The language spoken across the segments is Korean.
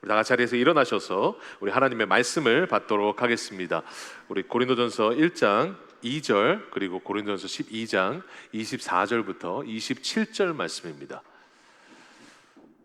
우리 다 같이 자리에서 일어나셔서 우리 하나님의 말씀을 받도록 하겠습니다. 우리 고린도전서 1장 2절 그리고 고린도전서 12장 24절부터 27절 말씀입니다.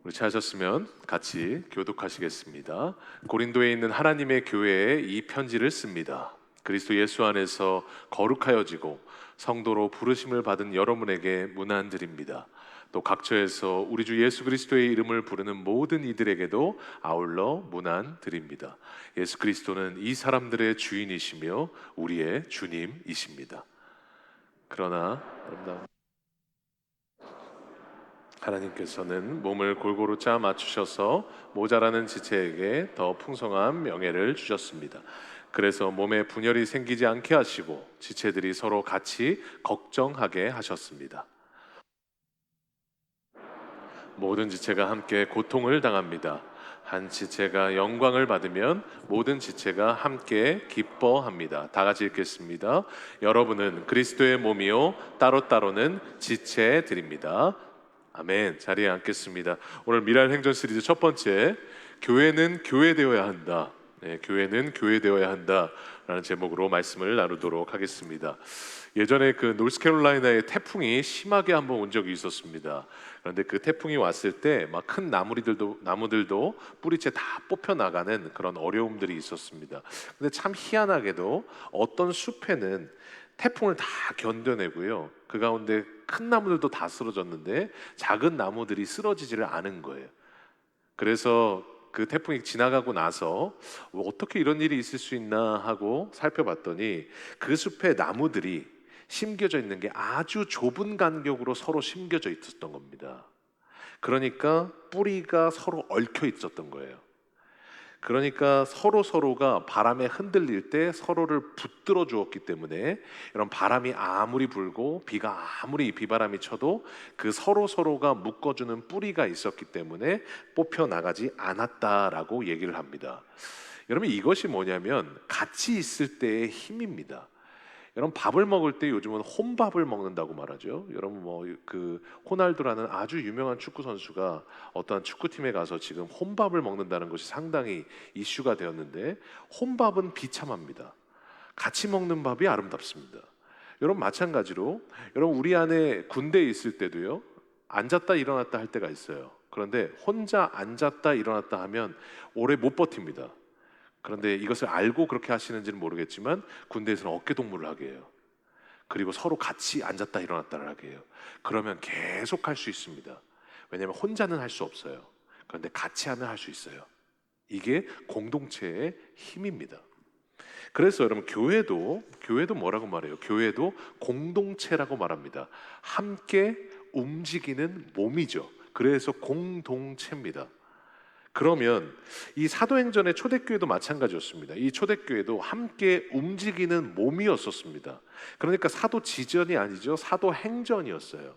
우리 찾으셨으면 같이 교독하시겠습니다. 고린도에 있는 하나님의 교회에 이 편지를 씁니다. 그리스도 예수 안에서 거룩하여지고 성도로 부르심을 받은 여러분에게 문안드립니다. 또 각처에서 우리 주 예수 그리스도의 이름을 부르는 모든 이들에게도 아울러 문안드립니다. 예수 그리스도는 이 사람들의 주인이시며 우리의 주님이십니다. 그러나 하나님께서는 몸을 골고루 짜 맞추셔서 모자라는 지체에게 더 풍성한 명예를 주셨습니다. 그래서 몸에 분열이 생기지 않게 하시고 지체들이 서로 같이 걱정하게 하셨습니다. 모든 지체가 함께 고통을 당합니다. 한 지체가 영광을 받으면 모든 지체가 함께 기뻐합니다. 다 같이 읽겠습니다. 여러분은 그리스도의 몸이요 따로따로는 지체들입니다. 아멘. 자리에 앉겠습니다. 오늘 미랄 행전 시리즈 첫 번째, 교회는 교회되어야 한다. 네, 교회는 교회되어야 한다라는 제목으로 말씀을 나누도록 하겠습니다. 예전에 그 노스캐롤라이나에 태풍이 심하게 한번 온 적이 있었습니다. 그런데 그 태풍이 왔을 때 막 큰 나무들도 뿌리채 다 뽑혀 나가는 그런 어려움들이 있었습니다. 근데 참 희한하게도 어떤 숲에는 태풍을 다 견뎌내고요, 그 가운데 큰 나무들도 다 쓰러졌는데 작은 나무들이 쓰러지지를 않은 거예요. 그래서 그 태풍이 지나가고 나서 어떻게 이런 일이 있을 수 있나 하고 살펴봤더니 그 숲에 나무들이 심겨져 있는 게 아주 좁은 간격으로 서로 심겨져 있었던 겁니다. 그러니까 뿌리가 서로 얽혀 있었던 거예요. 그러니까 서로가 바람에 흔들릴 때 서로를 붙들어 주었기 때문에 이런 바람이 아무리 불고 비가 아무리 비바람이 쳐도 그 서로가 묶어주는 뿌리가 있었기 때문에 뽑혀 나가지 않았다라고 얘기를 합니다. 여러분, 이것이 뭐냐면 같이 있을 때의 힘입니다. 여러분, 밥을 먹을 때 요즘은 혼밥을 먹는다고 말하죠. 여러분, 그 호날두라는 아주 유명한 축구 선수가 어떠한 축구팀에 가서 지금 혼밥을 먹는다는 것이 상당히 이슈가 되었는데, 혼밥은 비참합니다. 같이 먹는 밥이 아름답습니다. 여러분, 마찬가지로 여러분, 우리 안에 군대에 있을 때도요, 앉았다 일어났다 할 때가 있어요. 그런데 혼자 앉았다 일어났다 하면 오래 못 버팁니다. 그런데 이것을 알고 그렇게 하시는지는 모르겠지만 군대에서는 어깨 동무를 하게 해요. 그리고 서로 같이 앉았다 일어났다를 하게 해요. 그러면 계속 할 수 있습니다. 왜냐하면 혼자는 할 수 없어요. 그런데 같이 하면 할 수 있어요. 이게 공동체의 힘입니다. 그래서 여러분, 교회도 뭐라고 말해요? 교회도 공동체라고 말합니다. 함께 움직이는 몸이죠. 그래서 공동체입니다. 그러면 이 사도행전의 초대교회도 마찬가지였습니다. 이 초대교회도 함께 움직이는 몸이었었습니다. 그러니까 사도 지전이 아니죠, 사도행전이었어요.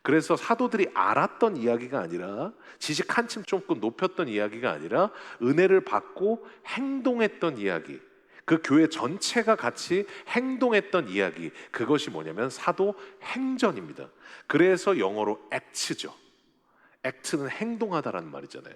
그래서 사도들이 알았던 이야기가 아니라, 지식 한층 조금 높였던 이야기가 아니라 은혜를 받고 행동했던 이야기, 그 교회 전체가 같이 행동했던 이야기, 그것이 뭐냐면 사도행전입니다. 그래서 영어로 act죠. act는 행동하다라는 말이잖아요.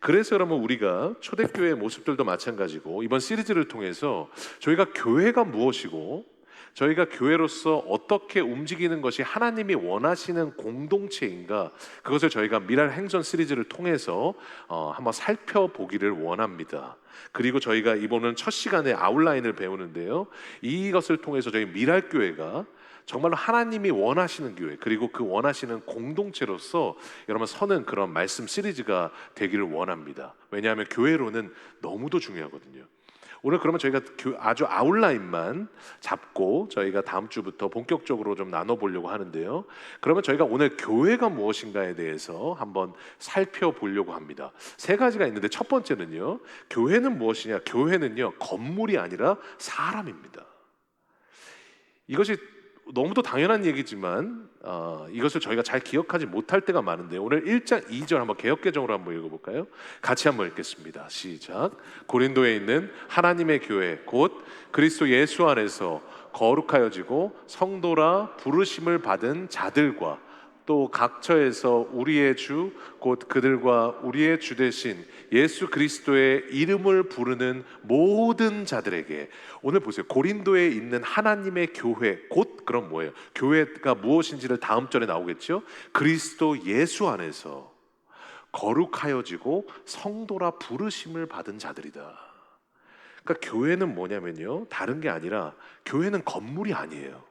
그래서 여러분, 우리가 초대교회의 모습들도 마찬가지고 이번 시리즈를 통해서 저희가 교회가 무엇이고 저희가 교회로서 어떻게 움직이는 것이 하나님이 원하시는 공동체인가, 그것을 저희가 미랄 행전 시리즈를 통해서 한번 살펴보기를 원합니다. 그리고 저희가 이번은 첫 시간에 아웃라인을 배우는데요, 이것을 통해서 저희 미랄 교회가 정말로 하나님이 원하시는 교회, 그리고 그 원하시는 공동체로서 여러분 서는 그런 말씀 시리즈가 되기를 원합니다. 왜냐하면 교회로는 너무도 중요하거든요. 오늘 그러면 저희가 아주 아웃라인만 잡고 저희가 다음 주부터 본격적으로 좀 나눠보려고 하는데요, 그러면 저희가 오늘 교회가 무엇인가에 대해서 한번 살펴보려고 합니다. 세 가지가 있는데, 첫 번째는요, 교회는 무엇이냐? 교회는요, 건물이 아니라 사람입니다. 이것이 너무도 당연한 얘기지만 이것을 저희가 잘 기억하지 못할 때가 많은데, 오늘 1장 2절 한번 개역개정으로 한번 읽어볼까요? 같이 한번 읽겠습니다. 시작. 고린도에 있는 하나님의 교회 곧 그리스도 예수 안에서 거룩하여지고 성도라 부르심을 받은 자들과 또 각처에서 우리의 주 곧 그들과 우리의 주 되신 예수 그리스도의 이름을 부르는 모든 자들에게, 오늘 보세요. 고린도에 있는 하나님의 교회, 곧 그럼 뭐예요? 교회가 무엇인지를 다음 절에 나오겠죠. 그리스도 예수 안에서 거룩하여지고 성도라 부르심을 받은 자들이다. 그러니까 교회는 뭐냐면요, 다른 게 아니라 교회는 건물이 아니에요.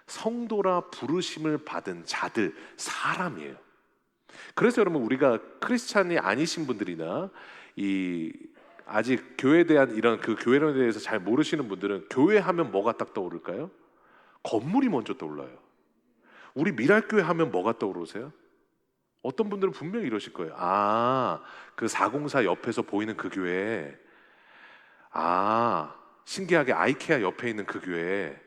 성도라 부르심을 받은 자들, 사람이에요. 그래서 여러분, 우리가 크리스찬이 아니신 분들이나 이 아직 교회에 대한 이런 그 교회론에 대해서 잘 모르시는 분들은 교회 하면 뭐가 딱 떠오를까요? 건물이 먼저 떠올라요. 우리 미랄교회 하면 뭐가 떠오르세요? 어떤 분들은 분명히 이러실 거예요. 아, 그 404 옆에서 보이는 그 교회. 아, 신기하게 아이케아 옆에 있는 그 교회.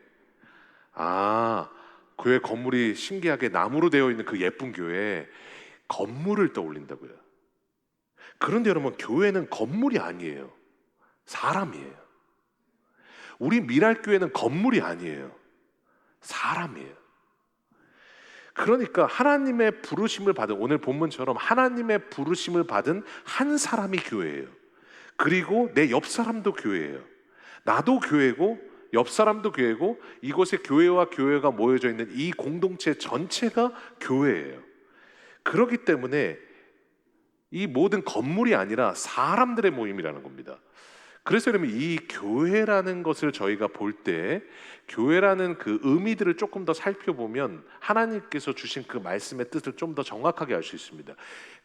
아, 교회 건물이 신기하게 나무로 되어 있는 그 예쁜 교회. 건물을 떠올린다고요. 그런데 여러분, 교회는 건물이 아니에요. 사람이에요. 우리 미랄교회는 건물이 아니에요. 사람이에요. 그러니까 하나님의 부르심을 받은, 오늘 본문처럼 하나님의 부르심을 받은 한 사람이 교회예요. 그리고 내 옆 사람도 교회예요. 나도 교회고 옆 사람도 교회고, 이곳에 교회와 교회가 모여져 있는 이 공동체 전체가 교회예요. 그렇기 때문에 이 모든 건물이 아니라 사람들의 모임이라는 겁니다. 그래서 여러분, 이 교회라는 것을 저희가 볼 때 교회라는 그 의미들을 조금 더 살펴보면 하나님께서 주신 그 말씀의 뜻을 좀 더 정확하게 알 수 있습니다.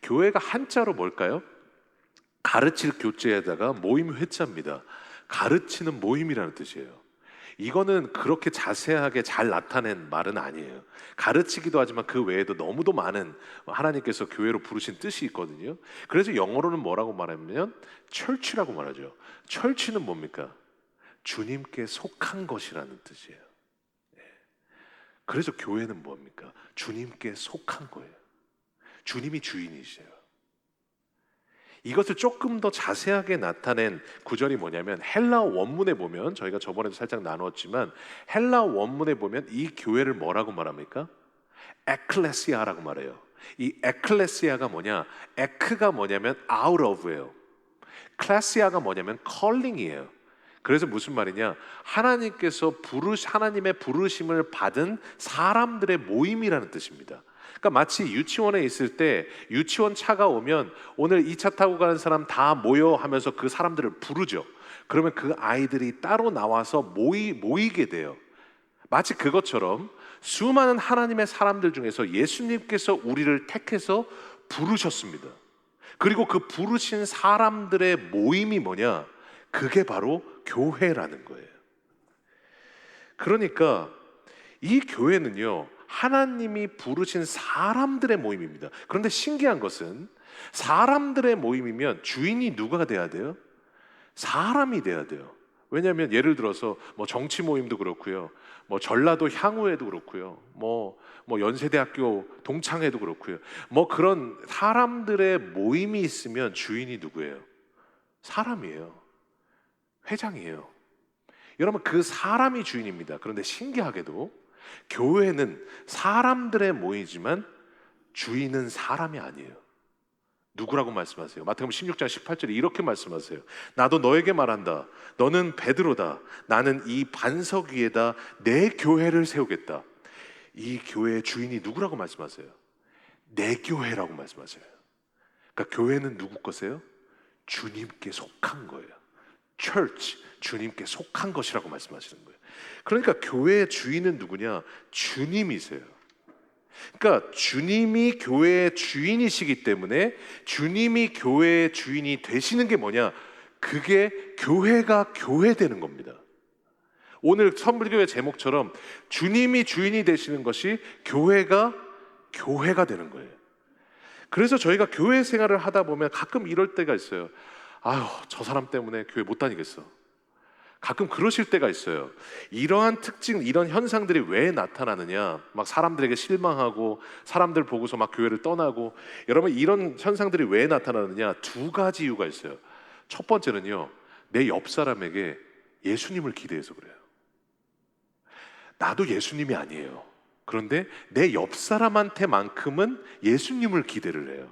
교회가 한자로 뭘까요? 가르칠 교재에다가 모임 회자입니다. 가르치는 모임이라는 뜻이에요. 이거는 그렇게 자세하게 잘 나타낸 말은 아니에요. 가르치기도 하지만 그 외에도 너무도 많은 하나님께서 교회로 부르신 뜻이 있거든요. 그래서 영어로는 뭐라고 말하면 철치라고 말하죠. 철치는 뭡니까? 주님께 속한 것이라는 뜻이에요. 그래서 교회는 뭡니까? 주님께 속한 거예요. 주님이 주인이세요. 이것을 조금 더 자세하게 나타낸 구절이 뭐냐면, 헬라 원문에 보면, 저희가 저번에도 살짝 나누었지만 헬라 원문에 보면 이 교회를 뭐라고 말합니까? 에클레시아라고 말해요. 이 에클레시아가 뭐냐? 에크가 뭐냐면 out of예요. 클레시아가 뭐냐면 calling이에요. 그래서 무슨 말이냐? 하나님의 부르심을 받은 사람들의 모임이라는 뜻입니다. 그러니까 마치 유치원에 있을 때 유치원 차가 오면 오늘 이 차 타고 가는 사람 다 모여 하면서 그 사람들을 부르죠. 그러면 그 아이들이 따로 나와서 모이게 돼요. 마치 그것처럼 수많은 하나님의 사람들 중에서 예수님께서 우리를 택해서 부르셨습니다. 그리고 그 부르신 사람들의 모임이 뭐냐? 그게 바로 교회라는 거예요. 그러니까 이 교회는요, 하나님이 부르신 사람들의 모임입니다. 그런데 신기한 것은 사람들의 모임이면 주인이 누가 돼야 돼요? 사람이 돼야 돼요. 왜냐하면 예를 들어서 뭐 정치 모임도 그렇고요, 뭐 전라도 향후에도 그렇고요, 뭐 연세대학교 동창회도 그렇고요, 뭐 그런 사람들의 모임이 있으면 주인이 누구예요? 사람이에요. 회장이에요. 여러분, 그 사람이 주인입니다. 그런데 신기하게도 교회는 사람들의 모이지만 주인은 사람이 아니에요. 누구라고 말씀하세요? 마태복음 16장 18절에 이렇게 말씀하세요. 나도 너에게 말한다. 너는 베드로다. 나는 이 반석 위에다 내 교회를 세우겠다. 이 교회의 주인이 누구라고 말씀하세요? 내 교회라고 말씀하세요. 그러니까 교회는 누구 것이에요? 주님께 속한 거예요. Church, 주님께 속한 것이라고 말씀하시는 거예요. 그러니까 교회의 주인은 누구냐? 주님이세요. 그러니까 주님이 교회의 주인이시기 때문에 주님이 교회의 주인이 되시는 게 뭐냐? 그게 교회가 교회되는 겁니다. 오늘 선불교회 제목처럼 주님이 주인이 되시는 것이 교회가 교회가 되는 거예요. 그래서 저희가 교회 생활을 하다 보면 가끔 이럴 때가 있어요. 아유, 저 사람 때문에 교회 못 다니겠어. 가끔 그러실 때가 있어요. 이러한 특징, 이런 현상들이 왜 나타나느냐? 막 사람들에게 실망하고 사람들 보고서 막 교회를 떠나고, 여러분 이런 현상들이 왜 나타나느냐? 두 가지 이유가 있어요. 첫 번째는요, 내 옆 사람에게 예수님을 기대해서 그래요. 나도 예수님이 아니에요. 그런데 내 옆 사람한테만큼은 예수님을 기대를 해요.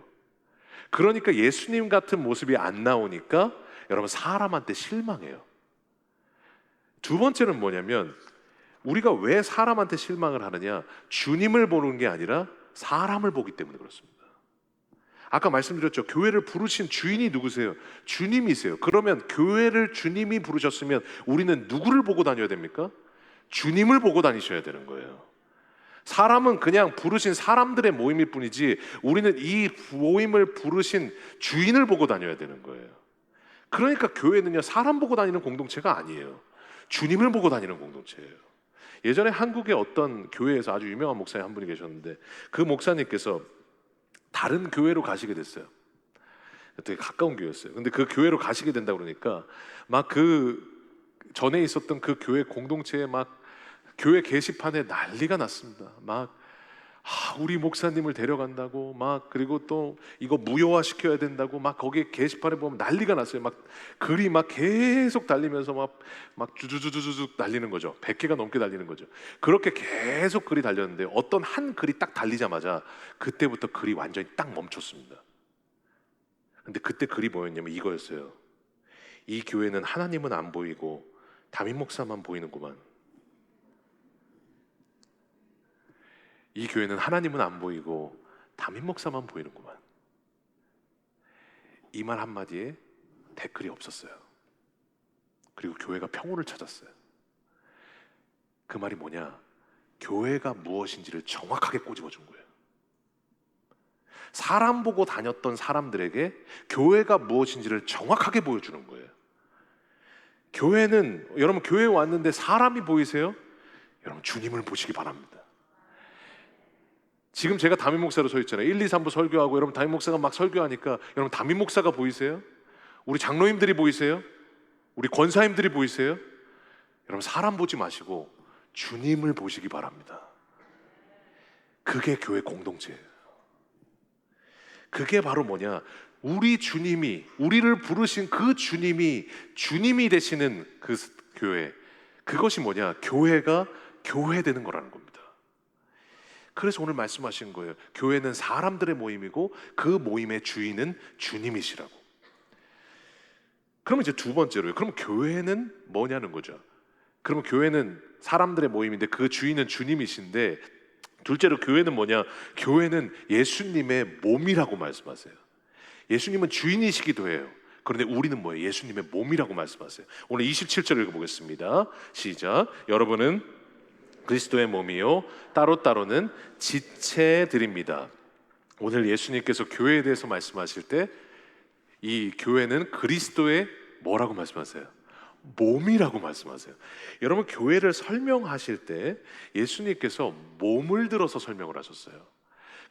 그러니까 예수님 같은 모습이 안 나오니까 여러분 사람한테 실망해요. 두 번째는 뭐냐면 우리가 왜 사람한테 실망을 하느냐? 주님을 보는 게 아니라 사람을 보기 때문에 그렇습니다. 아까 말씀드렸죠. 교회를 부르신 주인이 누구세요? 주님이세요. 그러면 교회를 주님이 부르셨으면 우리는 누구를 보고 다녀야 됩니까? 주님을 보고 다니셔야 되는 거예요. 사람은 그냥 부르신 사람들의 모임일 뿐이지 우리는 이 모임을 부르신 주인을 보고 다녀야 되는 거예요. 그러니까 교회는요, 사람 보고 다니는 공동체가 아니에요. 주님을 보고 다니는 공동체예요. 예전에 한국의 어떤 교회에서 아주 유명한 목사님 한 분이 계셨는데 그 목사님께서 다른 교회로 가시게 됐어요. 되게 가까운 교회였어요. 근데 그 교회로 가시게 된다 그러니까 막 그 전에 있었던 그 교회 공동체에 막 교회 게시판에 난리가 났습니다. 막 우리 목사님을 데려간다고 막 그리고 또 이거 무효화 시켜야 된다고 막 거기에 게시판에 보면 난리가 났어요. 막 글이 막 계속 달리면서 막 주주주주주 달리는 거죠. 100개가 넘게 달리는 거죠. 그렇게 계속 글이 달렸는데 어떤 한 글이 딱 달리자마자 그때부터 글이 완전히 딱 멈췄습니다. 근데 그때 글이 뭐였냐면 이거였어요. 이 교회는 하나님은 안 보이고 담임 목사만 보이는구만. 이 교회는 하나님은 안 보이고 담임 목사만 보이는구만. 이 말 한마디에 댓글이 없었어요. 그리고 교회가 평온을 찾았어요. 그 말이 뭐냐? 교회가 무엇인지를 정확하게 꼬집어 준 거예요. 사람 보고 다녔던 사람들에게 교회가 무엇인지를 정확하게 보여주는 거예요. 교회는 여러분 교회에 왔는데 사람이 보이세요? 여러분 주님을 보시기 바랍니다. 지금 제가 담임 목사로 서 있잖아요. 1, 2, 3부 설교하고 여러분 담임 목사가 막 설교하니까 여러분 담임 목사가 보이세요? 우리 장로님들이 보이세요? 우리 권사님들이 보이세요? 여러분 사람 보지 마시고 주님을 보시기 바랍니다. 그게 교회 공동체예요. 그게 바로 뭐냐? 우리 주님이 우리를 부르신 그 주님이 되시는 그 교회, 그것이 뭐냐? 교회가 교회되는 거라는 겁니다. 그래서 오늘 말씀하신 거예요. 교회는 사람들의 모임이고 그 모임의 주인은 주님이시라고. 그러면 이제 두 번째로요. 그럼 교회는 뭐냐는 거죠. 그러면 교회는 사람들의 모임인데 그 주인은 주님이신데, 둘째로 교회는 뭐냐? 교회는 예수님의 몸이라고 말씀하세요. 예수님은 주인이시기도 해요. 그런데 우리는 뭐예요? 예수님의 몸이라고 말씀하세요. 오늘 27절 읽어보겠습니다. 시작. 여러분은 그리스도의 몸이요 따로따로는 지체들입니다. 오늘 예수님께서 교회에 대해서 말씀하실 때 이 교회는 그리스도의 뭐라고 말씀하세요? 몸이라고 말씀하세요. 여러분 교회를 설명하실 때 예수님께서 몸을 들어서 설명을 하셨어요.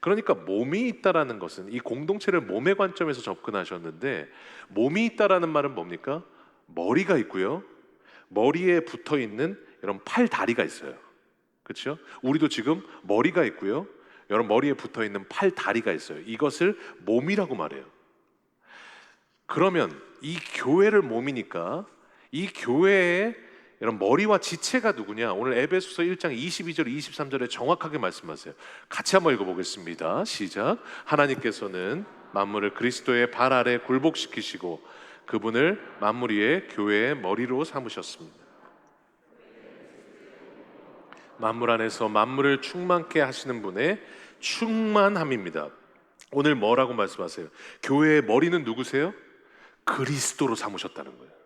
그러니까 몸이 있다라는 것은 이 공동체를 몸의 관점에서 접근하셨는데, 몸이 있다라는 말은 뭡니까? 머리가 있고요, 머리에 붙어 있는 이런 팔 다리가 있어요. 그렇죠? 우리도 지금 머리가 있고요, 여러분 머리에 붙어 있는 팔 다리가 있어요. 이것을 몸이라고 말해요. 그러면 이 교회를 몸이니까 이 교회의 이런 머리와 지체가 누구냐? 오늘 에베소서 1장 22절 23절에 정확하게 말씀하세요. 같이 한번 읽어보겠습니다. 시작. 하나님께서는 만물을 그리스도의 발 아래 굴복시키시고 그분을 만물 위에 교회의 머리로 삼으셨습니다. 만물 안에서 만물을 충만케 하시는 분의 충만함입니다. 오늘 뭐라고 말씀하세요? 교회의 머리는 누구세요? 그리스도로 삼으셨다는 거예요.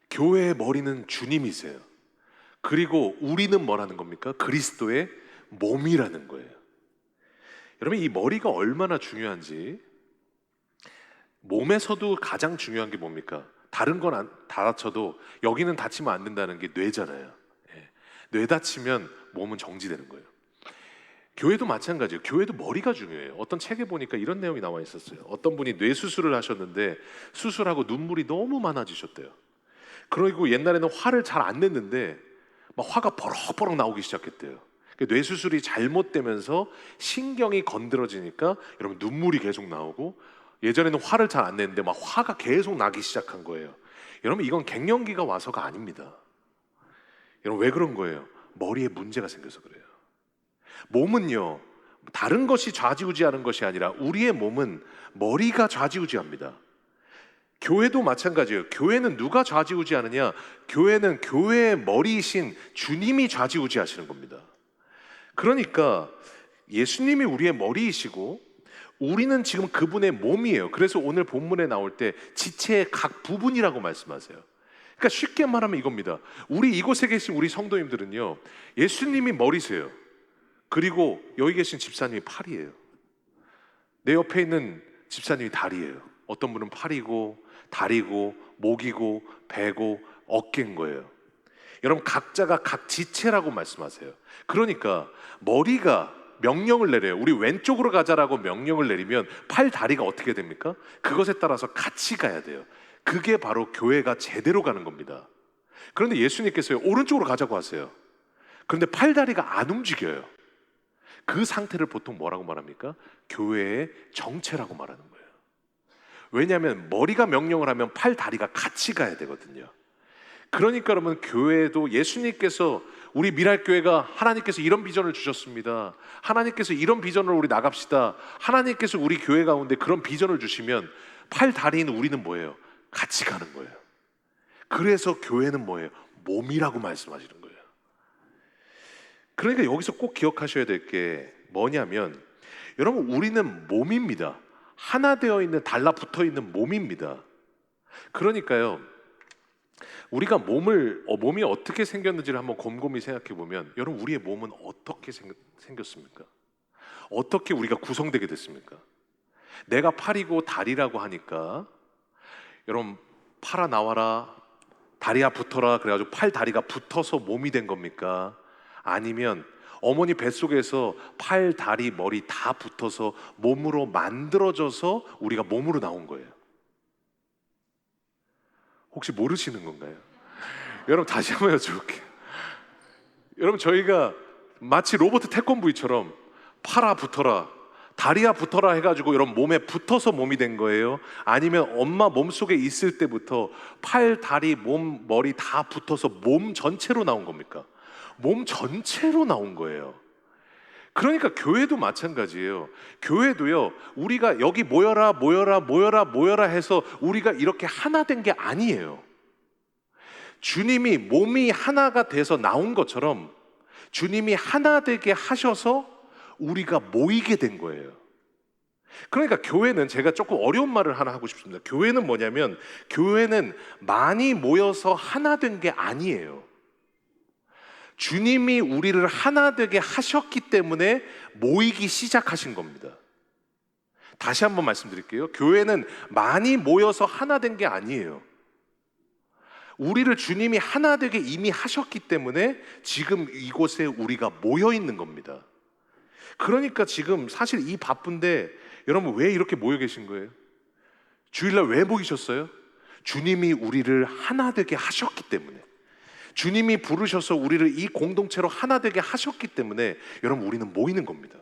교회의 머리는 주님이세요. 그리고 우리는 뭐라는 겁니까? 그리스도의 몸이라는 거예요. 여러분 이 머리가 얼마나 중요한지, 몸에서도 가장 중요한 게 뭡니까? 다른 건 다 다쳐도 여기는 다치면 안 된다는 게 뇌잖아요. 뇌 다치면 몸은 정지되는 거예요. 교회도 마찬가지예요. 교회도 머리가 중요해요. 어떤 책에 보니까 이런 내용이 나와 있었어요. 어떤 분이 뇌 수술을 하셨는데 수술하고 눈물이 너무 많아지셨대요. 그리고 옛날에는 화를 잘 안 냈는데 막 화가 버럭버럭 나오기 시작했대요. 뇌 수술이 잘못되면서 신경이 건드러지니까 여러분 눈물이 계속 나오고, 예전에는 화를 잘 안 냈는데 막 화가 계속 나기 시작한 거예요. 여러분 이건 갱년기가 와서가 아닙니다. 여러분 왜 그런 거예요? 머리에 문제가 생겨서 그래요. 몸은요, 다른 것이 좌지우지하는 것이 아니라 우리의 몸은 머리가 좌지우지합니다. 교회도 마찬가지예요. 교회는 누가 좌지우지하느냐? 교회는 교회의 머리이신 주님이 좌지우지하시는 겁니다. 그러니까 예수님이 우리의 머리이시고 우리는 지금 그분의 몸이에요. 그래서 오늘 본문에 나올 때 지체의 각 부분이라고 말씀하세요. 그러니까 쉽게 말하면 이겁니다. 우리 이곳에 계신 우리 성도님들은요, 예수님이 머리세요. 그리고 여기 계신 집사님이 팔이에요. 내 옆에 있는 집사님이 다리예요. 어떤 분은 팔이고 다리고 목이고 배고 어깨인 거예요. 여러분, 각자가 각 지체라고 말씀하세요. 그러니까 머리가 명령을 내려요. 우리 왼쪽으로 가자라고 명령을 내리면 팔 다리가 어떻게 됩니까? 그것에 따라서 같이 가야 돼요. 그게 바로 교회가 제대로 가는 겁니다. 그런데 예수님께서요, 오른쪽으로 가자고 하세요. 그런데 팔 다리가 안 움직여요. 그 상태를 보통 뭐라고 말합니까? 교회의 정체라고 말하는 거예요. 왜냐하면 머리가 명령을 하면 팔 다리가 같이 가야 되거든요. 그러니까 여러분, 교회도 예수님께서 우리 미랄교회가 하나님께서 이런 비전을 주셨습니다. 하나님께서 이런 비전으로 우리 나갑시다. 하나님께서 우리 교회 가운데 그런 비전을 주시면 팔 다리인 우리는 뭐예요? 같이 가는 거예요. 그래서 교회는 뭐예요? 몸이라고 말씀하시는 거예요. 그러니까 여기서 꼭 기억하셔야 될 게 뭐냐면, 여러분, 우리는 몸입니다. 하나 되어 있는, 달라붙어 있는 몸입니다. 그러니까요, 우리가 몸이 어떻게 생겼는지를 한번 곰곰이 생각해 보면, 여러분, 우리의 몸은 어떻게 생겼습니까? 어떻게 우리가 구성되게 됐습니까? 내가 팔이고 다리라고 하니까, 여러분, 팔아 나와라, 다리야 붙어라 그래가지고 팔 다리가 붙어서 몸이 된 겁니까? 아니면 어머니 뱃속에서 팔, 다리, 머리 다 붙어서 몸으로 만들어져서 우리가 몸으로 나온 거예요? 혹시 모르시는 건가요? 여러분, 다시 한번 여쭤볼게요. 여러분, 저희가 마치 로버트 태권브이처럼 팔아 붙어라, 다리야 붙어라 해가지고 여러분 몸에 붙어서 몸이 된 거예요? 아니면 엄마 몸속에 있을 때부터 팔, 다리, 몸, 머리 다 붙어서 몸 전체로 나온 겁니까? 몸 전체로 나온 거예요. 그러니까 교회도 마찬가지예요. 교회도요, 우리가 여기 모여라 모여라 모여라 모여라 해서 우리가 이렇게 하나 된 게 아니에요. 주님이 몸이 하나가 돼서 나온 것처럼 주님이 하나 되게 하셔서 우리가 모이게 된 거예요. 그러니까 교회는, 제가 조금 어려운 말을 하나 하고 싶습니다. 교회는 뭐냐면, 교회는 많이 모여서 하나 된 게 아니에요. 주님이 우리를 하나 되게 하셨기 때문에 모이기 시작하신 겁니다. 다시 한번 말씀드릴게요. 교회는 많이 모여서 하나 된 게 아니에요. 우리를 주님이 하나 되게 이미 하셨기 때문에 지금 이곳에 우리가 모여 있는 겁니다. 그러니까 지금 사실 이 바쁜데 여러분, 왜 이렇게 모여 계신 거예요? 주일날 왜 모이셨어요? 주님이 우리를 하나 되게 하셨기 때문에, 주님이 부르셔서 우리를 이 공동체로 하나 되게 하셨기 때문에 여러분, 우리는 모이는 겁니다.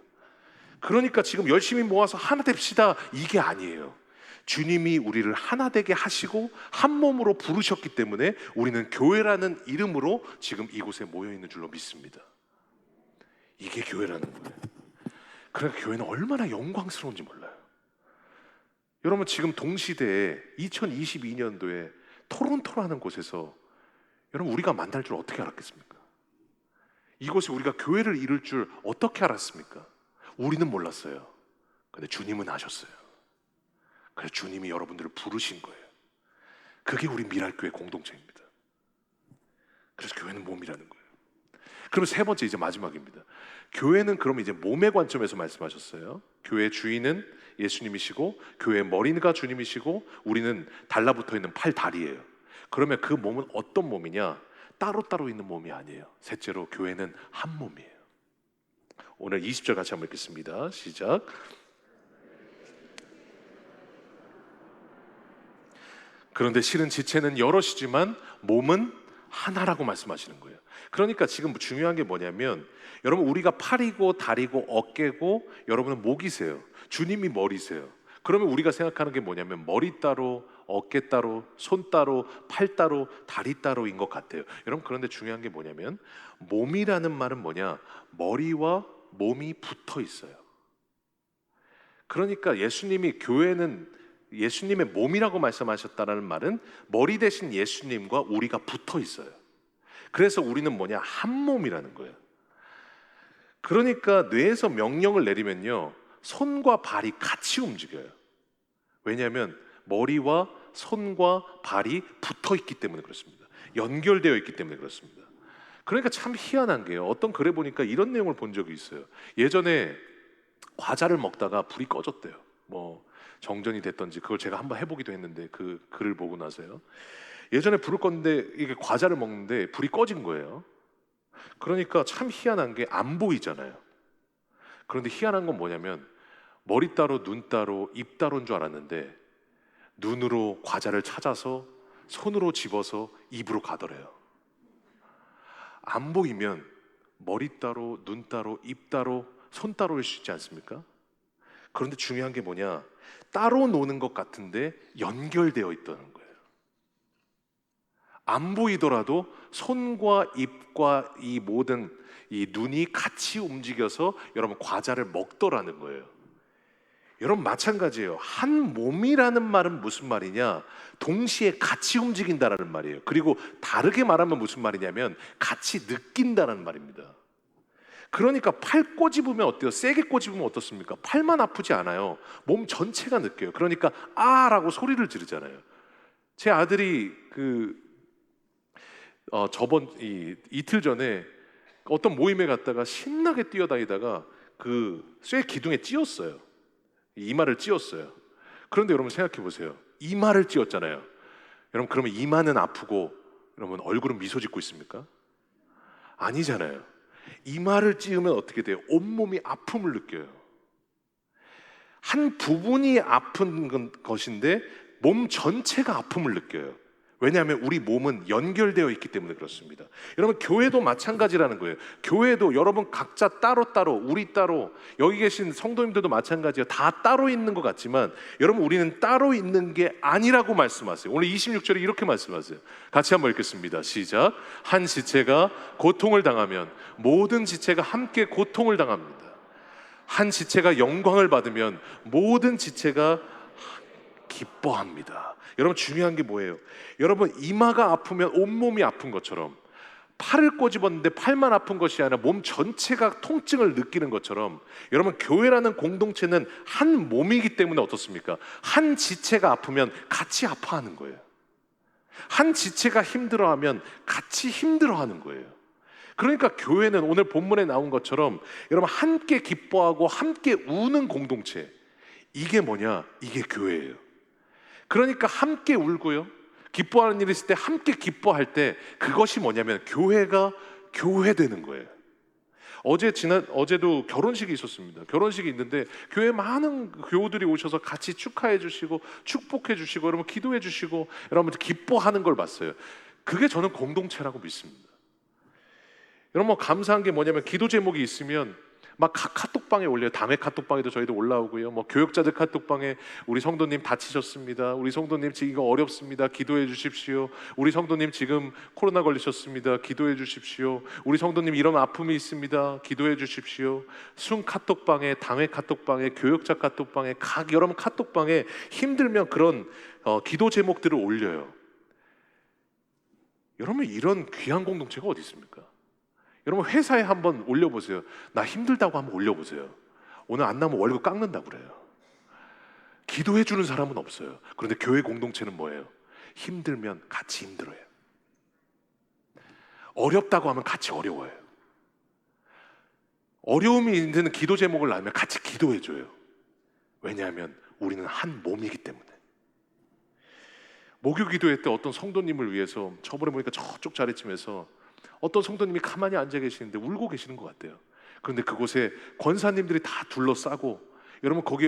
그러니까 지금 열심히 모아서 하나 됩시다, 이게 아니에요. 주님이 우리를 하나 되게 하시고 한 몸으로 부르셨기 때문에 우리는 교회라는 이름으로 지금 이곳에 모여 있는 줄로 믿습니다. 이게 교회라는 거예요. 그러니까 교회는 얼마나 영광스러운지 몰라요. 여러분, 지금 동시대에 2022년도에 토론토라는 곳에서 여러분, 우리가 만날 줄 어떻게 알았겠습니까? 이곳에 우리가 교회를 이룰 줄 어떻게 알았습니까? 우리는 몰랐어요. 근데 주님은 아셨어요. 그래서 주님이 여러분들을 부르신 거예요. 그게 우리 미랄교회 공동체입니다. 그래서 교회는 몸이라는 거예요. 그럼 세 번째, 이제 마지막입니다. 교회는 그럼 이제 몸의 관점에서 말씀하셨어요. 교회의 주인은 예수님이시고 교회의 머리가 주님이시고 우리는 달라붙어 있는 팔, 다리예요. 그러면 그 몸은 어떤 몸이냐? 따로따로 있는 몸이 아니에요. 셋째로, 교회는 한 몸이에요. 오늘 20절 같이 한번 읽겠습니다. 시작. 그런데 실은 지체는 여럿이지만 몸은 하나라고 말씀하시는 거예요. 그러니까 지금 중요한 게 뭐냐면, 여러분, 우리가 팔이고 다리고 어깨고 여러분은 목이세요. 주님이 머리세요. 그러면 우리가 생각하는 게 뭐냐면, 머리 따로, 어깨 따로, 손 따로, 팔 따로, 다리 따로인 것 같아요. 여러분, 그런데 중요한 게 뭐냐면, 몸이라는 말은 뭐냐? 머리와 몸이 붙어 있어요. 그러니까 교회는 예수님의 몸이라고 말씀하셨다는 말은 머리 대신 예수님과 우리가 붙어 있어요. 그래서 우리는 뭐냐? 한 몸이라는 거예요. 그러니까 뇌에서 명령을 내리면요, 손과 발이 같이 움직여요. 왜냐하면 머리와 손과 발이 붙어 있기 때문에 그렇습니다. 연결되어 있기 때문에 그렇습니다. 그러니까 참 희한한 게요, 어떤 글에 보니까 이런 내용을 본 적이 있어요. 예전에 과자를 먹다가 불이 꺼졌대요. 뭐 정전이 됐던지, 그걸 제가 한번 해보기도 했는데, 그 글을 보고 나서요, 예전에 불을 껐는데 이게 과자를 먹는데 불이 꺼진 거예요. 그러니까 참 희한한 게 안 보이잖아요. 그런데 희한한 건 뭐냐면, 머리 따로 눈 따로 입 따로인 줄 알았는데 눈으로 과자를 찾아서 손으로 집어서 입으로 가더래요. 안 보이면 머리 따로 눈 따로 입 따로 손 따로일 수 있지 않습니까? 그런데 중요한 게 뭐냐, 따로 노는 것 같은데 연결되어 있다는 거예요. 안 보이더라도 손과 입과 이 모든 이 눈이 같이 움직여서 여러분 과자를 먹더라는 거예요. 여러분 마찬가지예요. 한 몸이라는 말은 무슨 말이냐? 동시에 같이 움직인다라는 말이에요. 그리고 다르게 말하면 무슨 말이냐면 같이 느낀다는 말입니다. 그러니까 팔 꼬집으면 어때요? 세게 꼬집으면 어떻습니까? 팔만 아프지 않아요. 몸 전체가 느껴요. 그러니까 아라고 소리를 지르잖아요. 제 아들이 이틀 전에 어떤 모임에 갔다가 신나게 뛰어다니다가 그 쇠 기둥에 찧었어요. 이마를 찧었어요. 그런데 여러분 생각해 보세요. 이마를 찧었잖아요. 여러분 그러면 이마는 아프고 여러분 얼굴은 미소 짓고 있습니까? 아니잖아요. 이마를 찧으면 어떻게 돼요? 온몸이 아픔을 느껴요. 한 부분이 아픈 것인데 몸 전체가 아픔을 느껴요. 왜냐하면 우리 몸은 연결되어 있기 때문에 그렇습니다. 여러분 교회도 마찬가지라는 거예요. 교회도 여러분 각자 따로따로, 우리 따로, 여기 계신 성도님들도 마찬가지예요. 다 따로 있는 것 같지만 여러분 우리는 따로 있는 게 아니라고 말씀하세요. 오늘 26절에 이렇게 말씀하세요. 같이 한번 읽겠습니다. 시작. 한 지체가 고통을 당하면 모든 지체가 함께 고통을 당합니다. 한 지체가 영광을 받으면 모든 지체가 기뻐합니다. 여러분 중요한 게 뭐예요? 여러분 이마가 아프면 온몸이 아픈 것처럼, 팔을 꼬집었는데 팔만 아픈 것이 아니라 몸 전체가 통증을 느끼는 것처럼, 여러분 교회라는 공동체는 한 몸이기 때문에 어떻습니까? 한 지체가 아프면 같이 아파하는 거예요. 한 지체가 힘들어하면 같이 힘들어하는 거예요. 그러니까 교회는 오늘 본문에 나온 것처럼 여러분 함께 기뻐하고 함께 우는 공동체, 이게 뭐냐? 이게 교회예요. 그러니까 함께 울고요, 기뻐하는 일이 있을 때 함께 기뻐할 때 그것이 뭐냐면 교회가 교회되는 거예요. 어제도 결혼식이 있었습니다. 결혼식이 있는데 교회 많은 교우들이 오셔서 같이 축하해 주시고 축복해 주시고 여러분 기도해 주시고 여러분 기뻐하는 걸 봤어요. 그게 저는 공동체라고 믿습니다. 여러분 뭐 감사한 게 뭐냐면 기도 제목이 있으면 막 카톡방에 올려요. 담의 카톡방에도 저희도 올라오고요. 뭐 교역자들 카톡방에 우리 성도님 다치셨습니다. 우리 성도님 지금 이거 어렵습니다. 기도해 주십시오. 우리 성도님 지금 코로나 걸리셨습니다. 기도해 주십시오. 우리 성도님 이런 아픔이 있습니다. 기도해 주십시오. 순 카톡방에, 당회 카톡방에, 교역자 카톡방에, 각 여러분 카톡방에 힘들면 그런 기도 제목들을 올려요. 여러분 이런 귀한 공동체가 어디 있습니까? 여러분 회사에 한번 올려보세요. 나 힘들다고 한번 올려보세요. 오늘 안 나면 월급 깎는다고 그래요. 기도해 주는 사람은 없어요. 그런데 교회 공동체는 뭐예요? 힘들면 같이 힘들어요. 어렵다고 하면 같이 어려워요. 어려움이 있는 기도 제목을 나면 같이 기도해 줘요. 왜냐하면 우리는 한 몸이기 때문에. 목요 기도회 때 어떤 성도님을 위해서 저번에 보니까 저쪽 자리쯤에서 어떤 성도님이 가만히 앉아 계시는데 울고 계시는 것 같아요. 그런데 그곳에 권사님들이 다 둘러싸고 여러분 거기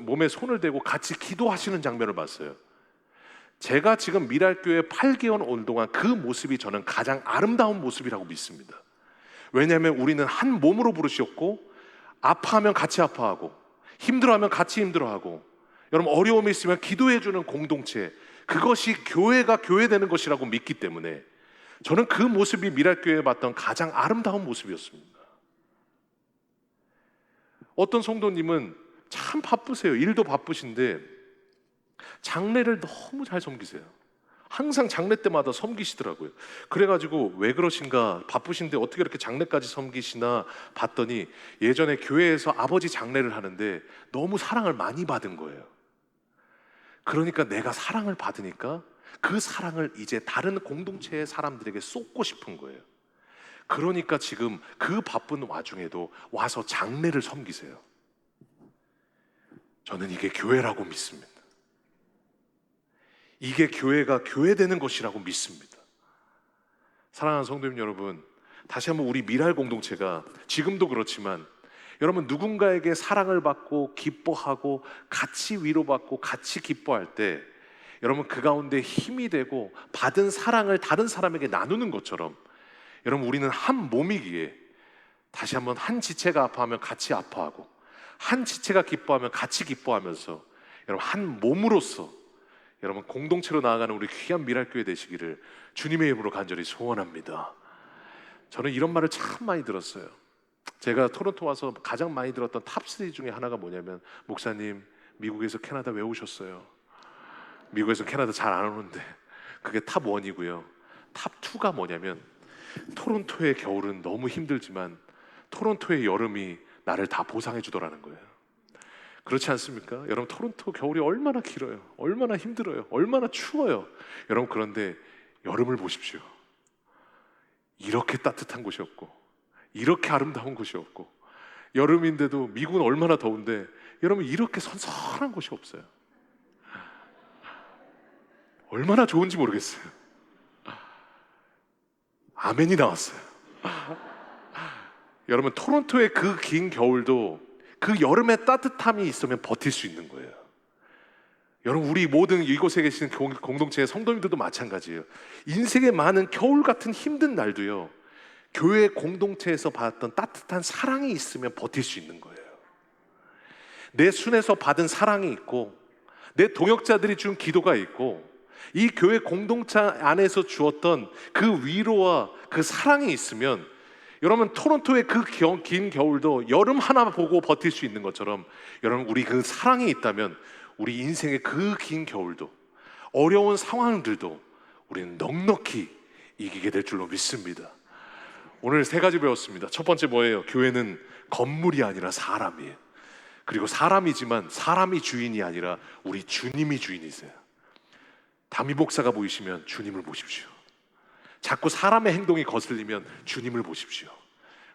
몸에 손을 대고 같이 기도하시는 장면을 봤어요. 제가 지금 미랄교회 8개월 온 동안 그 모습이 저는 가장 아름다운 모습이라고 믿습니다. 왜냐하면 우리는 한 몸으로 부르셨고 아파하면 같이 아파하고 힘들어하면 같이 힘들어하고 여러분 어려움이 있으면 기도해주는 공동체, 그것이 교회가 교회되는 것이라고 믿기 때문에 저는 그 모습이 미랄교회에 봤던 가장 아름다운 모습이었습니다. 어떤 성도님은 참 바쁘세요. 일도 바쁘신데 장례를 너무 잘 섬기세요. 항상 장례 때마다 섬기시더라고요. 그래가지고 왜 그러신가, 바쁘신데 어떻게 이렇게 장례까지 섬기시나 봤더니 예전에 교회에서 아버지 장례를 하는데 너무 사랑을 많이 받은 거예요. 그러니까 내가 사랑을 받으니까 그 사랑을 이제 다른 공동체의 사람들에게 쏟고 싶은 거예요. 그러니까 지금 그 바쁜 와중에도 와서 장례를 섬기세요. 저는 이게 교회라고 믿습니다. 이게 교회가 교회되는 것이라고 믿습니다. 사랑하는 성도님 여러분, 다시 한번 우리 미랄 공동체가 지금도 그렇지만 여러분 누군가에게 사랑을 받고 기뻐하고 같이 위로받고 같이 기뻐할 때 여러분 그 가운데 힘이 되고 받은 사랑을 다른 사람에게 나누는 것처럼 여러분 우리는 한 몸이기에 다시 한번 한 지체가 아파하면 같이 아파하고 한 지체가 기뻐하면 같이 기뻐하면서 여러분 한 몸으로서 여러분 공동체로 나아가는 우리 귀한 미랄교회 되시기를 주님의 이름으로 간절히 소원합니다. 저는 이런 말을 참 많이 들었어요. 제가 토론토 와서 가장 많이 들었던 탑3 중에 하나가 뭐냐면, 목사님 미국에서 캐나다 왜 오셨어요? 미국에서 캐나다 잘 안 오는데. 그게 탑1이고요. 탑2가 뭐냐면, 토론토의 겨울은 너무 힘들지만 토론토의 여름이 나를 다 보상해 주더라는 거예요. 그렇지 않습니까? 여러분 토론토 겨울이 얼마나 길어요, 얼마나 힘들어요, 얼마나 추워요. 여러분 그런데 여름을 보십시오. 이렇게 따뜻한 곳이 없고 이렇게 아름다운 곳이 없고, 여름인데도 미국은 얼마나 더운데 여러분 이렇게 선선한 곳이 없어요. 얼마나 좋은지 모르겠어요. 아멘이 나왔어요. 여러분 토론토의 그 긴 겨울도 그 여름의 따뜻함이 있으면 버틸 수 있는 거예요. 여러분 우리 모든 이곳에 계신 공동체의 성도님들도 마찬가지예요. 인생의 많은 겨울 같은 힘든 날도요, 교회 공동체에서 받았던 따뜻한 사랑이 있으면 버틸 수 있는 거예요. 내 순에서 받은 사랑이 있고 내 동역자들이 준 기도가 있고 이 교회 공동체 안에서 주었던 그 위로와 그 사랑이 있으면 여러분 토론토의 그 긴 겨울도 여름 하나 보고 버틸 수 있는 것처럼 여러분 우리 그 사랑이 있다면 우리 인생의 그 긴 겨울도 어려운 상황들도 우리는 넉넉히 이기게 될 줄로 믿습니다. 오늘 3가지 배웠습니다. 첫 번째 뭐예요? 교회는 건물이 아니라 사람이에요. 그리고 사람이지만 사람이 주인이 아니라 우리 주님이 주인이세요. 담임 목사가 보이시면 주님을 보십시오. 자꾸 사람의 행동이 거슬리면 주님을 보십시오.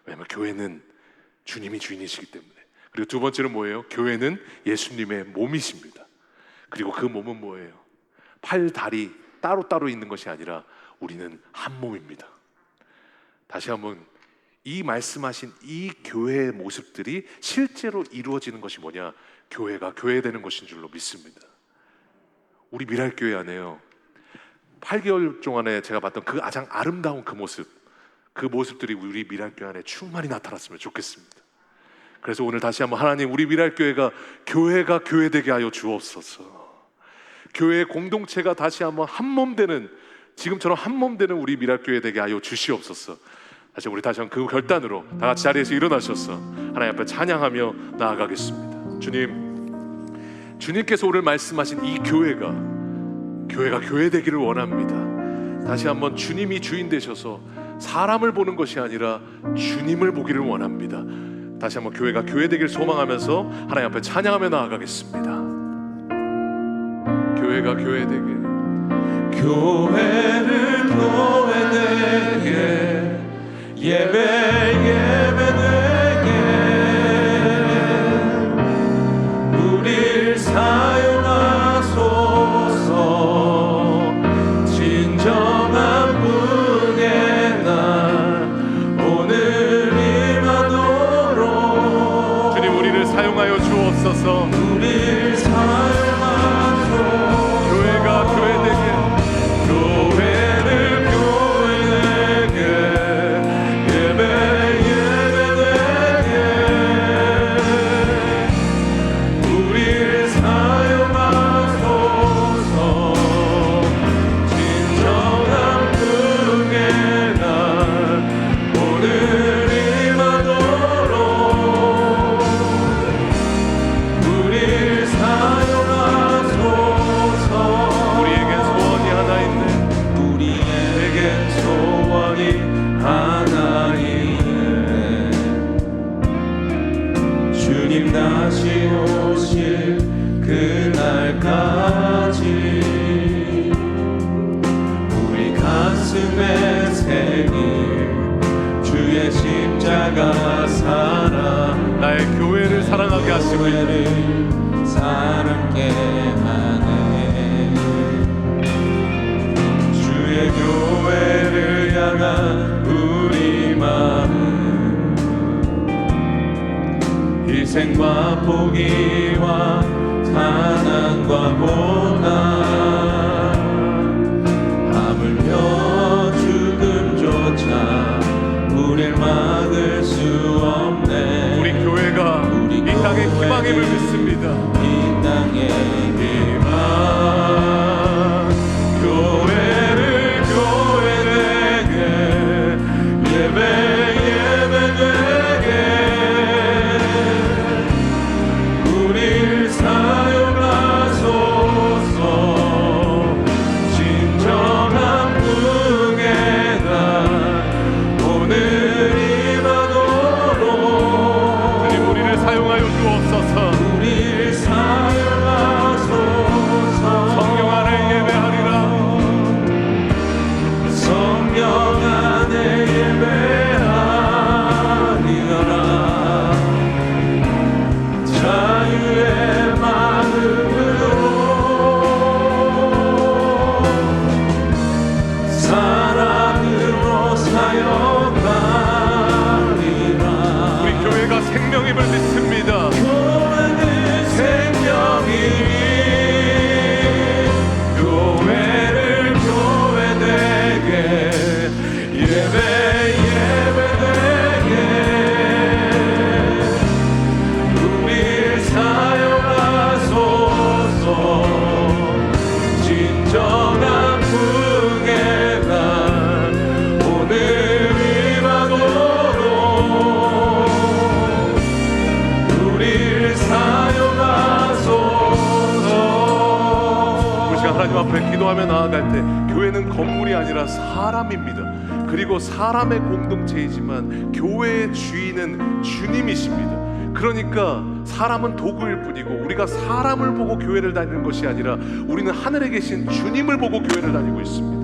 왜냐하면 교회는 주님이 주인이시기 때문에. 그리고 두 번째는 뭐예요? 교회는 예수님의 몸이십니다. 그리고 그 몸은 뭐예요? 팔, 다리 따로따로 있는 것이 아니라 우리는 한 몸입니다. 다시 한번 이 말씀하신 이 교회의 모습들이 실제로 이루어지는 것이 뭐냐? 교회가 교회되는 것인 줄로 믿습니다. 우리 미랄교회 안에요, 8개월 동안에 제가 봤던 그 가장 아름다운 그 모습, 그 모습들이 우리 미랄교회 안에 충만히 나타났으면 좋겠습니다. 그래서 오늘 다시 한번 하나님 우리 미랄교회가 교회되게 하여 주옵소서. 교회의 공동체가 다시 한번 한몸 되는, 지금처럼 한몸 되는 우리 미랄교회 되게 하여 주시옵소서. 우리 다시 한번 그 결단으로 다 같이 자리에서 일어나셔서 하나님 앞에 찬양하며 나아가겠습니다. 주님께서 오늘 말씀하신 이 교회가 교회 되기를 원합니다. 다시 한번 주님이 주인 되셔서 사람을 보는 것이 아니라 주님을 보기를 원합니다. 다시 한번 교회가 교회 되기를 소망하면서 하나님 앞에 찬양하며 나아가겠습니다. 교회가 교회 되게, 교회를 교회 되게, 예배 되게 우릴 사용하소서. 진정한 분의 날 오늘 임하도록 주님 우리를 사용하여 주옵소서. 우릴 사용하소서. 교회가 교회 되게, 교회를 교회 교회를 사랑케 하네. 주의 교회를 향한 우리 마음, 희생과 포기와 가난과 고난, 하물며 죽음조차 우릴 막을 수 없네. 우리 교회가 이 땅의 희망임을 믿습니다. 이 땅의 희망, 교회를 교회되게, 예배되게, 우릴 사용하소서. 진정한 풍의 날 오늘 임하도록 주님 우리를 사용하여 주옵소서. 우릴 사용하소서. 성령 안에 예배하리라. 성령 안에 예배하리라. 자유의 마음으로 사랑으로 사용하리라. 우리 교회가 생명임을 믿습니다. 교회는 생명이니 교회를 교회되게, 예배되게, 우릴 사용하소서. 진정한 풍의 날 오늘 임하도록 우릴 사용하소서. 우리 시간 하나님 앞에 기도하며 나아갈 때 교회는 건물이 아니라 사람입니다. 그리고 사람의 공동체이지만 교회의 주인은 주님이십니다. 그러니까 사람은 도구일 뿐이고 우리가 사람을 보고 교회를 다니는 것이 아니라 우리는 하늘에 계신 주님을 보고 교회를 다니고 있습니다.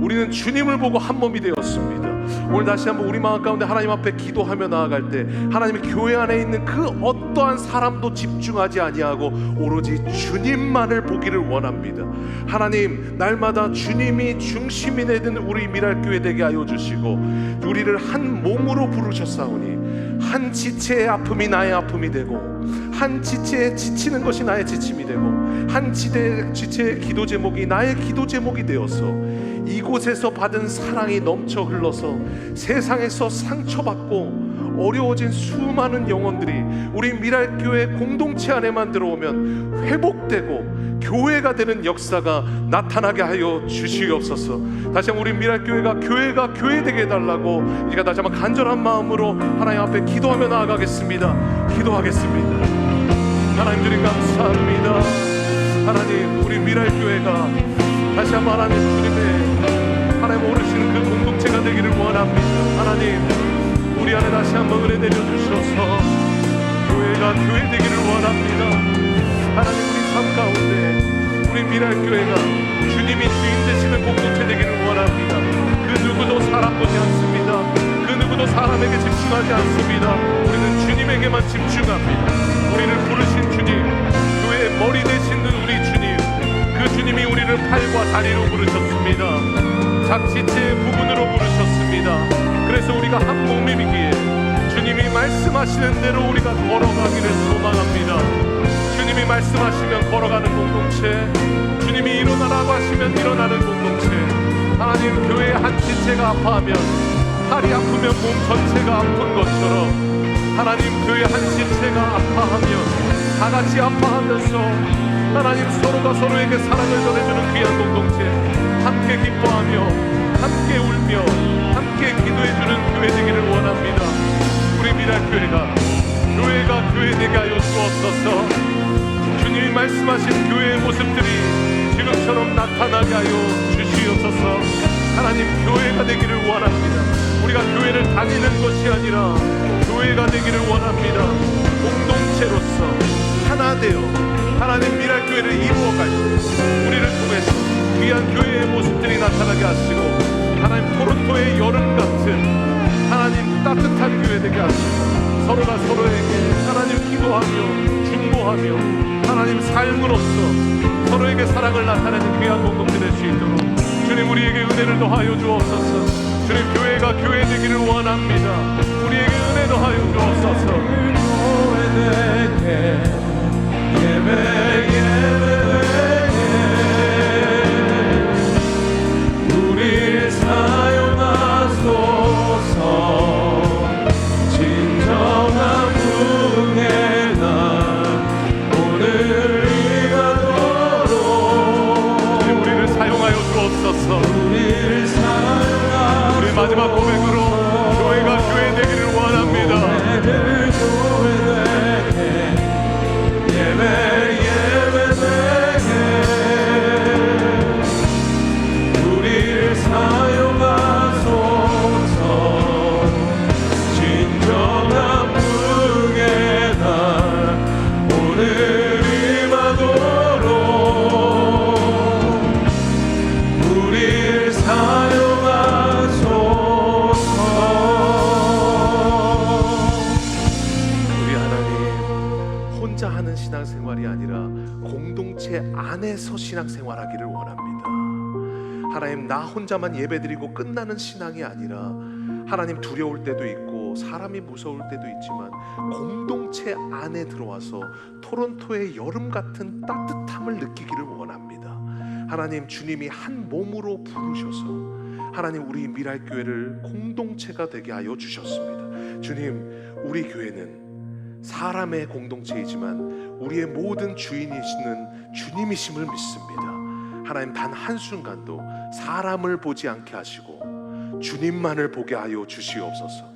우리는 주님을 보고 한 몸이 되었습니다. 오늘 다시 한번 우리 마음 가운데 하나님 앞에 기도하며 나아갈 때 하나님의 교회 안에 있는 그 어떠한 사람도 집중하지 아니하고 오로지 주님만을 보기를 원합니다. 하나님, 날마다 주님이 중심이 되는 우리 미랄교회 되게 하여 주시고 우리를 한 몸으로 부르셨사오니 한 지체의 아픔이 나의 아픔이 되고 한 지체에 지치는 것이 나의 지침이 되고 한 지체의 기도 제목이 나의 기도 제목이 되어서 이곳에서 받은 사랑이 넘쳐 흘러서 세상에서 상처받고 어려워진 수많은 영혼들이 우리 미랄교회 공동체 안에만 들어오면 회복되고 교회가 되는 역사가 나타나게 하여 주시옵소서. 다시 한번 우리 미랄교회가 교회 되게 해달라고 우리가 다시 한번 간절한 마음으로 하나님 앞에 기도하며 나아가겠습니다. 기도하겠습니다. 하나님 주님 감사합니다. 하나님, 우리 미랄교회가 다시 한번 하나님 주님의 하나님 오르시는 그 공동체가 되기를 원합니다. 하나님, 우리 안에 다시 한번 은혜 내려주셔서 교회가 교회 되기를 원합니다. 하나님, 우리 삶 가운데 우리 미랄교회가 주님이 주인 되시는 공동체 되기를 원합니다. 그 누구도 사람 보지 않습니다. 그 누구도 사람에게 집중하지 않습니다. 우리는 주님에게만 집중합니다. 우리를 부르신 주님, 교회의 머리 되시는 우리 주님, 그 주님이 우리를 팔과 다리로 부르셨습니다. 각지체의 부분으로 부르셨습니다. 그래서 우리가 한 몸이기에 주님이 말씀하시는 대로 우리가 걸어가기를 소망합니다. 주님이 말씀하시면 걸어가는 공동체, 주님이 일어나라고 하시면 일어나는 공동체. 하나님, 교회의 한 지체가 아파하면 팔이 아프면 몸 전체가 아픈 것처럼 하나님, 교회 한 지체가 아파하면 다 같이 아파하면서 하나님, 서로가 서로에게 사랑을 전해주는 귀한 공동체, 함께 기뻐하며 함께 울며 함께 기도해주는 교회 되기를 원합니다. 우리 미랄교회가 교회 되게 하여 주옵소서. 주님이 말씀하신 교회의 모습들이 지금처럼 나타나게 하여 주시옵소서. 하나님, 교회가 되기를 원합니다. 우리가 교회를 다니는 것이 아니라 교회가 되기를 원합니다. 공동체로서 하나 되어 하나님 미랄교회를 이루어갈 때 우리를 통해서 귀한 교회의 모습들이 나타나게 하시고 하나님, 토론토의 여름 같은 하나님 따뜻한 교회 되게 하시고 서로가 서로에게 하나님 기도하며 기도하며 하나님 삶으로써 서로에게 사랑을 나타내는 귀한 공동체 될 수 있도록 주님 우리에게 은혜를 더하여 주옵소서. 주님 교회가 교회 되기를 원합니다. 우리에게 은혜 더하여 주옵소서. 우리를 사용하소서. 진정한 부흥의 날 오늘 이가도록 우리를 사용하여 주옵소서. 우리를 사용하소서. 우리 마지막 고백으로 교회가 교회 되기를 원합니다. 우리를 사용하소서. 진정한 부흥의 날 오늘 임하도록 우리를 사용하소서. 우리 하나님 혼자 하는 신앙생활이 아니라 공동체 안에서 신앙생활하기를 원합니다. 하나님 나 혼자만 예배드리고 끝나는 신앙이 아니라 하나님 두려울 때도 있고 사람이 무서울 때도 있지만 공동체 안에 들어와서 토론토의 여름 같은 따뜻함을 느끼기를 원합니다. 하나님 주님이 한 몸으로 부르셔서 하나님 우리 미랄교회를 공동체가 되게 하여 주셨습니다. 주님 우리 교회는 사람의 공동체이지만 우리의 모든 주인이시는 주님이심을 믿습니다. 하나님 단 한순간도 사람을 보지 않게 하시고 주님만을 보게 하여 주시옵소서.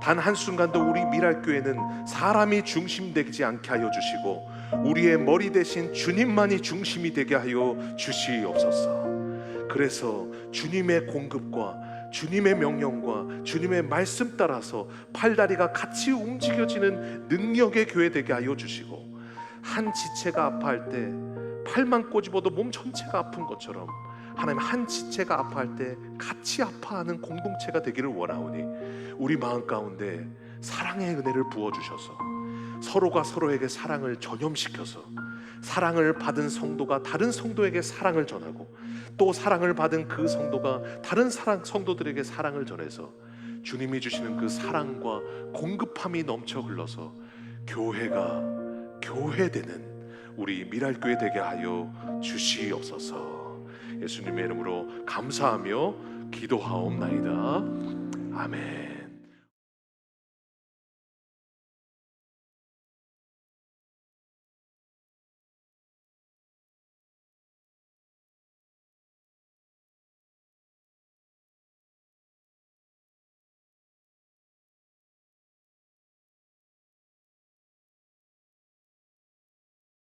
단 한순간도 우리 미랄교회는 사람이 중심되지 않게 하여 주시고 우리의 머리 대신 주님만이 중심이 되게 하여 주시옵소서. 그래서 주님의 공급과 주님의 명령과 주님의 말씀 따라서 팔다리가 같이 움직여지는 능력의 교회 되게 하여 주시고 한 지체가 아파할 때 팔만 꼬집어도 몸 전체가 아픈 것처럼 하나님 한 지체가 아파할 때 같이 아파하는 공동체가 되기를 원하오니 우리 마음 가운데 사랑의 은혜를 부어주셔서 서로가 서로에게 사랑을 전염시켜서 사랑을 받은 성도가 다른 성도에게 사랑을 전하고 또 사랑을 받은 그 성도가 다른 성도들에게 사랑을 전해서 주님이 주시는 그 사랑과 공급함이 넘쳐 흘러서 교회가 교회되는 우리 미랄교회 되게 하여 주시옵소서. 예수님의 이름으로 감사하며 기도하옵나이다. 아멘.